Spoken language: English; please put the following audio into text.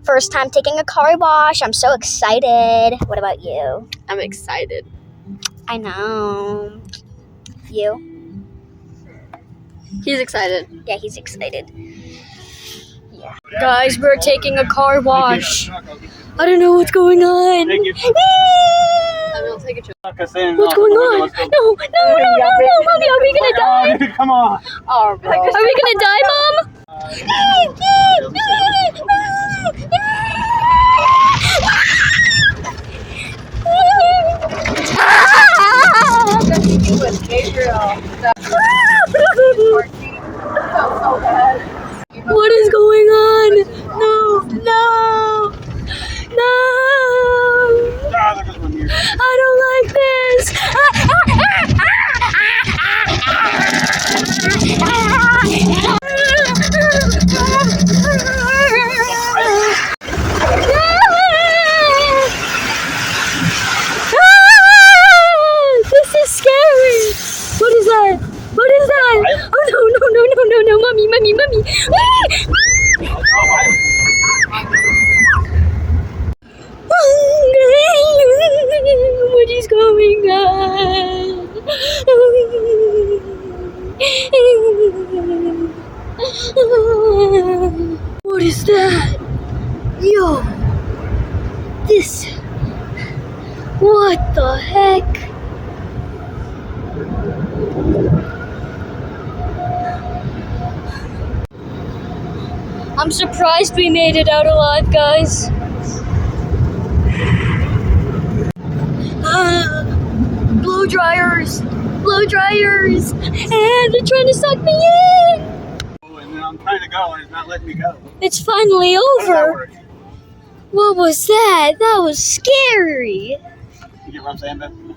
First time taking a car wash. I'm so excited. What about you? I'm excited. I know. You? He's excited. Yeah, he's excited. Yeah. Guys, we're taking a car wash. I don't know what's going on. Thank you. I will take a trip. What's going on? No, Mommy, are we gonna die? Come on. Oh, bro. Are we gonna die, Mom? What is going on? No. I don't like this. This is scary. What is that? Oh no, mommy. What is going on? What is that? Yo, this. What the heck? I'm surprised we made it out alive, guys. Blow dryers, and they're trying to suck me in. Oh, and then I'm trying to go, and it's not letting me go. It's finally How does that over. work? What was that? That was scary. You get what I'm saying, Ben?